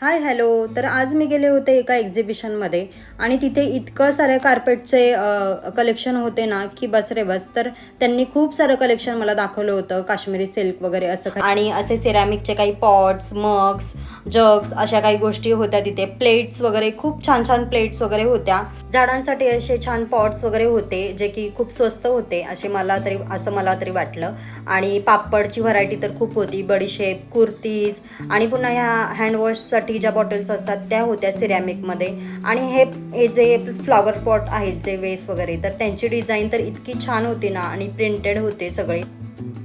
Hi hello. तर आज मी गेले होते एका एक्झिबिशनमध्ये आणि तिथे इतकं सारे कार्पेटचे कलेक्शन होते ना की बस रे बस. तर त्यांनी खूप सारं कलेक्शन मला दाखवलं होतं, काश्मीरी सिल्क वगैरे असं काही, आणि असे सिरॅमिकचे काही पॉट्स, मग्स, जग्स अशा काही गोष्टी होत्या तिथे. प्लेट्स वगैरे, खूप छान छान प्लेट्स वगैरे होत्या. झाडांसाठी असे छान पॉट्स वगैरे होते जे की खूप स्वस्त होते असं मला तरी वाटलं. आणि पापडची व्हरायटी तर खूप होती, बडीशेप, कुर्तीज, आणि पुन्हा ह्या हँडवॉशसाठी ज्या बॉटल्स असतात त्या होत्या सिरॅमिकमध्ये. आणि हे जे फ्लॉवर पॉट आहेत जे वेस वगैरे, तर त्यांची डिझाईन तर इतकी छान होती ना, आणि प्रिंटेड होते सगळे.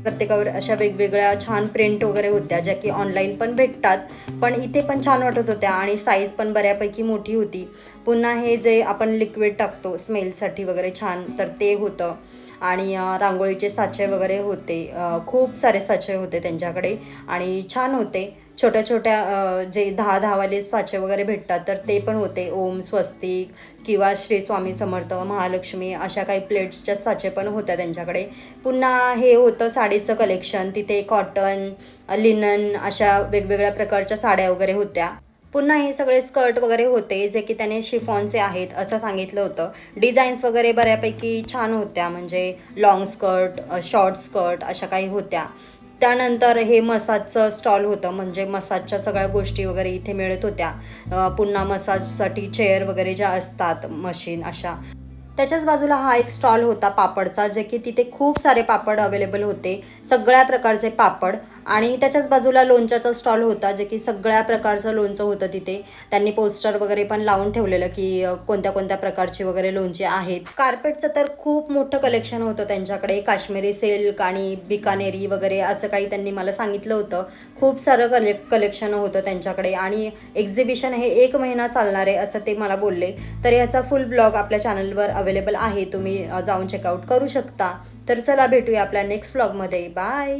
प्रत्येकावर अशा वेगवेगळ्या छान प्रिंट वगैरे होत्या ज्या की ऑनलाईन पण भेटतात, पण इथे पण छान वाटत होत्या. आणि साईज पण बऱ्यापैकी मोठी होती. पुन्हा हे जे आपण लिक्विड टाकतो स्मेलसाठी वगैरे छान, तर ते होतं. आणि रांगोळीचे साचे वगैरे होते, खूप सारे साचे होते त्यांच्याकडे आणि छान होते. छोट्या छोट्या जे 10-10वाले साचे वगैरे भेटतात तर ते पण होते. ओम, स्वस्तिक किंवा श्री स्वामी समर्थ, महालक्ष्मी अशा काही प्लेट्सच्या साचे पण होत्या त्यांच्याकडे. पुन्हा हे होतं साडीचं कलेक्शन. तिथे कॉटन, लिनन अशा वेगवेगळ्या प्रकारच्या साड्या वगैरे होत्या. पुन्हा हे सगळे स्कर्ट वगैरे होते जे की त्याने शिफॉनचे आहेत असं सांगितलं होतं. डिझाईन्स वगैरे बऱ्यापैकी छान होत्या, म्हणजे लॉंग स्कर्ट, शॉर्ट स्कर्ट अशा काही होत्या. त्यानंतर हे मसाजचं स्टॉल होतं, म्हणजे मसाजच्या सगळ्या गोष्टी वगैरे इथे मिळत होत्या. पुन्हा मसाजसाठी चेअर वगैरे ज्या असतात, मशीन अशा. त्याच्याच बाजूला हा एक स्टॉल होता पापडचा, जे की तिथे खूप सारे पापड अवेलेबल होते, सगळ्या प्रकारचे पापड. आणि त्याच्याच बाजूला लोणच्याचा स्टॉल होता, जे की सगळ्या प्रकारचं लोणचं होतं तिथे. त्यांनी पोस्टर वगैरे पण लावून ठेवलेलं की कोणत्या कोणत्या प्रकारची वगैरे लोणची आहेत. कार्पेटचं तर खूप मोठं कलेक्शन होतं त्यांच्याकडे, काश्मीरी सिल्क आणि बिकानेरी वगैरे असं काही त्यांनी मला सांगितलं होतं. खूप सारं कलेक्शन होतं त्यांच्याकडे. आणि एक्झिबिशन हे 1 महिना चालणार आहे असं ते मला बोलले. तर याचा फुल ब्लॉग आपल्या चॅनलवर अवेलेबल आहे, तुम्ही जाऊन चेकआउट करू शकता. तर चला भेटूया आपल्या नेक्स्ट ब्लॉगमध्ये. बाय.